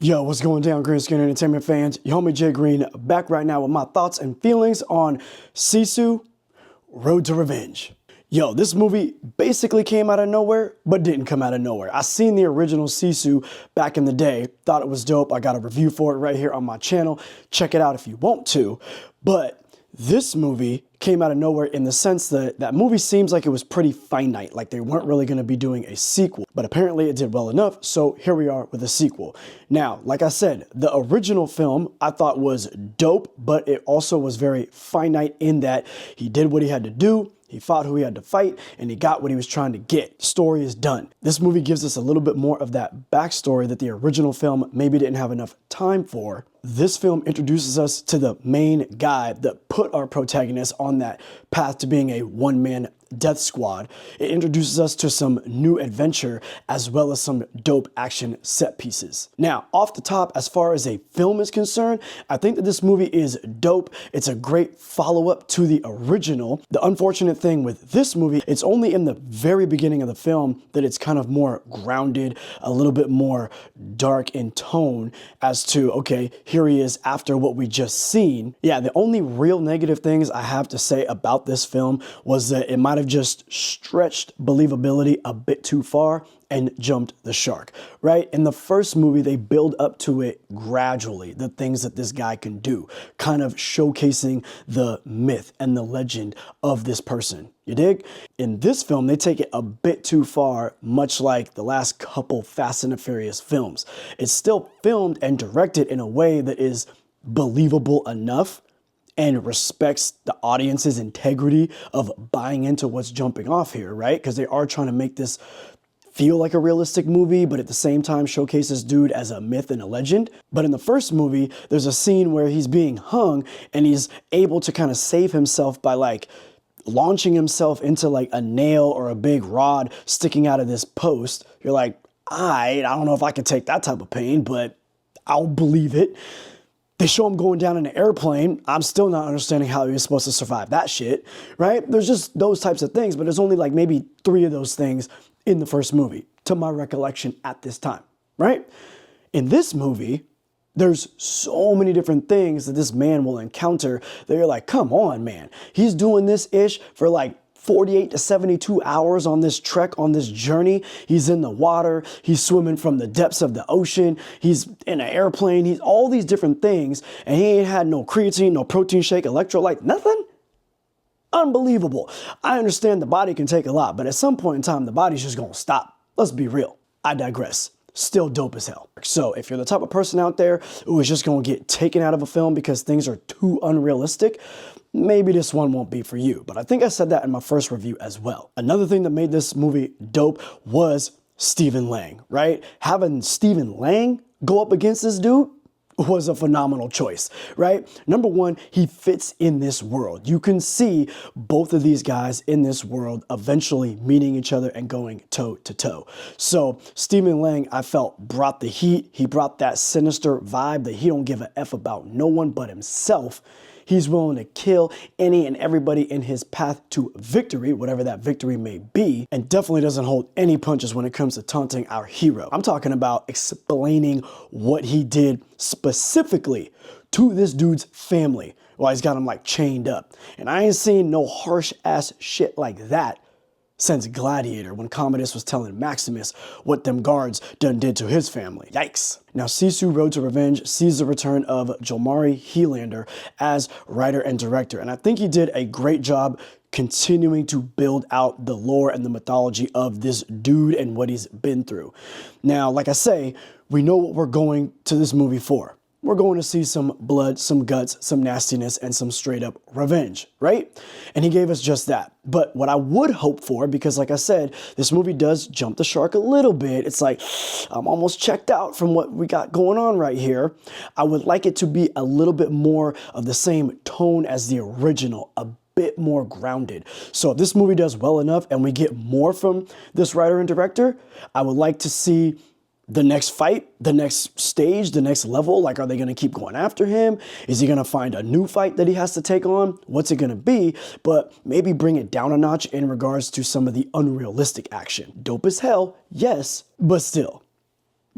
Yo, what's going down, Green Screen Entertainment fans? Your homie Jay Green back right now with my thoughts and feelings on Sisu, Road to Revenge. Yo, this movie basically came out of nowhere, but didn't come out of nowhere. I seen the original Sisu back in the day, thought it was dope. I got a review for it right here on my channel. Check it out if you want to. But this movie came out of nowhere in the sense that that movie seems like it was pretty finite, like they weren't really going to be doing a sequel, but apparently it did well enough, so here we are with a sequel. Now, like I said, the original film I thought was dope, but it also was very finite in that he did what he had to do, he fought who he had to fight, and he got what he was trying to get. Story is done. This movie gives us a little bit more of that backstory that the original film maybe didn't have enough time for. This film introduces us to the main guy that put our protagonist on that path to being a one-man death squad. It introduces us to some new adventure as well as some dope action set pieces. Now, off the top, as far as a film is concerned, I think that this movie is dope. It's a great follow-up to the original. The unfortunate thing with this movie, it's only in the very beginning of the film that it's kind of more grounded, a little bit more dark in tone as to, okay, here he is after what we just seen. Yeah, the only real negative things I have to say about this film was that it might have just stretched believability a bit too far and jumped the shark, right? In the first movie, they build up to it gradually, the things that this guy can do, kind of showcasing the myth and the legend of this person. You dig? In this film, they take it a bit too far, much like the last couple Fast and the Furious films. It's still filmed and directed in a way that is believable enough and respects the audience's integrity of buying into what's jumping off here, right? Because they are trying to make this feel like a realistic movie, but at the same time showcase this dude as a myth and a legend. But in the first movie, there's a scene where he's being hung and he's able to kind of save himself by like launching himself into like a nail or a big rod sticking out of this post. You're like, I don't know if I can take that type of pain, but I'll believe it. They show him going down in an airplane. I'm still not understanding how he was supposed to survive that shit, right? There's just those types of things, but there's only like maybe 3 of those things in the first movie, to my recollection at this time, right? In this movie, there's so many different things that this man will encounter that you're like, come on, man. He's doing this-ish for like 48 to 72 hours on this trek, on this journey. He's in the water. He's swimming from the depths of the ocean. He's in an airplane. He's all these different things. And he ain't had no creatine, no protein shake, electrolyte, nothing. Unbelievable. I understand the body can take a lot, but at some point in time, the body's just going to stop. Let's be real. I digress. Still dope as hell. So if you're the type of person out there who is just going to get taken out of a film because things are too unrealistic, maybe this one won't be for you. But I think I said that in my first review as well. Another thing that made this movie dope was Stephen Lang, right? Having Stephen Lang go up against this dude was a phenomenal choice, right? Number one, he fits in this world. You can see both of these guys in this world eventually meeting each other and going toe to toe. So Stephen Lang, I felt, brought the heat. He brought that sinister vibe that he don't give a F about no one but himself. He's willing to kill any and everybody in his path to victory, whatever that victory may be, and definitely doesn't hold any punches when it comes to taunting our hero. I'm talking about explaining what he did specifically to this dude's family while he's got him like chained up. And I ain't seen no harsh ass shit like that since Gladiator, when Commodus was telling Maximus what them guards done did to his family. Yikes. Now, Sisu Road to Revenge sees the return of Jomari Helander as writer and director, and I think he did a great job continuing to build out the lore and the mythology of this dude and what he's been through. Now, like I say, we know what we're going to this movie for. We're going to see some blood, some guts, some nastiness, and some straight up revenge, right? And he gave us just that. But what I would hope for, because like I said, this movie does jump the shark a little bit. It's like, I'm almost checked out from what we got going on right here. I would like it to be a little bit more of the same tone as the original, a bit more grounded. So if this movie does well enough and we get more from this writer and director, I would like to see the next fight, the next stage, the next level. Like, are they going to keep going after him? Is he going to find a new fight that he has to take on? What's it going to be? But maybe bring it down a notch in regards to some of the unrealistic action. Dope as hell, yes, but still,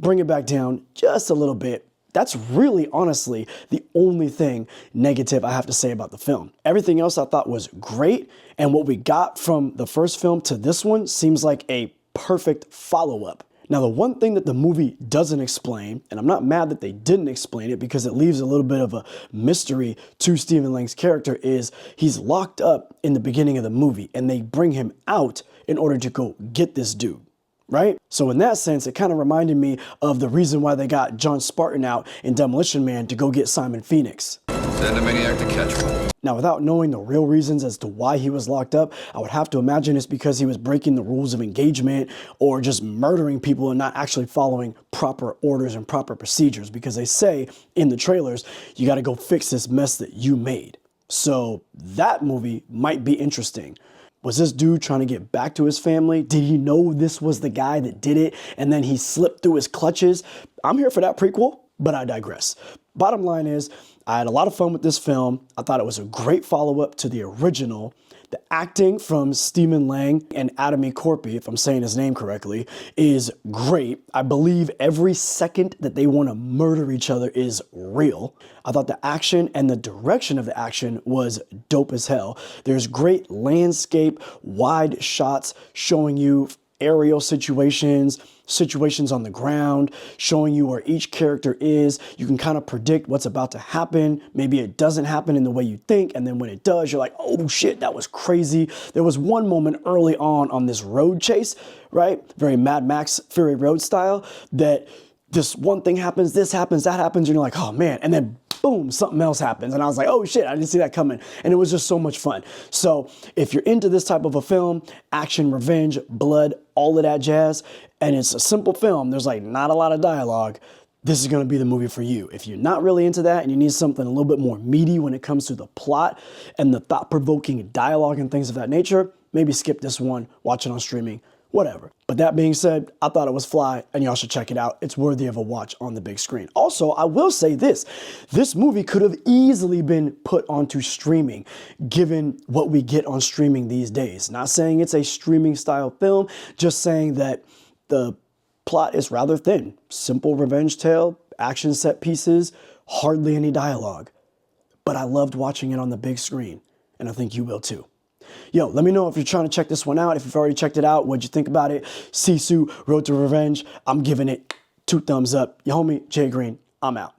bring it back down just a little bit. That's really, honestly, the only thing negative I have to say about the film. Everything else I thought was great, and what we got from the first film to this one seems like a perfect follow-up. Now, the one thing that the movie doesn't explain, and I'm not mad that they didn't explain it because it leaves a little bit of a mystery to Stephen Lang's character, is he's locked up in the beginning of the movie, and they bring him out in order to go get this dude. Right? So in that sense, it kind of reminded me of the reason why they got John Spartan out in Demolition Man to go get Simon Phoenix. Send a maniac to catch one. Now, without knowing the real reasons as to why he was locked up, I would have to imagine it's because he was breaking the rules of engagement or just murdering people and not actually following proper orders and proper procedures, because they say in the trailers, you got to go fix this mess that you made. So that movie might be interesting. Was this dude trying to get back to his family? Did he know this was the guy that did it and then he slipped through his clutches? I'm here for that prequel, but I digress. Bottom line is, I had a lot of fun with this film. I thought it was a great follow-up to the original. The acting from Stephen Lang and Adam Corpy, if I'm saying his name correctly, is great. I believe every second that they want to murder each other is real. I thought the action and the direction of the action was dope as hell. There's great landscape, wide shots showing you aerial situations on the ground, showing you where each character is. You can kind of predict what's about to happen. Maybe it doesn't happen in the way you think, and then when it does, you're like, oh shit, that was crazy. There was one moment early on this road chase, right? Very Mad Max Fury Road style, that this one thing happens, this happens, that happens, and you're like, oh man, and then boom, something else happens. And I was like, oh shit, I didn't see that coming. And it was just so much fun. So if you're into this type of a film, action, revenge, blood, all of that jazz, and it's a simple film, there's like not a lot of dialogue, this is going to be the movie for you. If you're not really into that and you need something a little bit more meaty when it comes to the plot and the thought-provoking dialogue and things of that nature, maybe skip this one, watch it on streaming, whatever. But that being said, I thought it was fly and y'all should check it out. It's worthy of a watch on the big screen. Also, I will say this movie could have easily been put onto streaming given what we get on streaming these days. Not saying it's a streaming style film, just saying that the plot is rather thin. Simple revenge tale, action set pieces, hardly any dialogue. But I loved watching it on the big screen, and I think you will too. Yo, let me know if you're trying to check this one out. If you've already checked it out, what'd you think about it? Sisu, Road to Revenge. I'm giving it 2 thumbs up. Your homie, Jay Green. I'm out.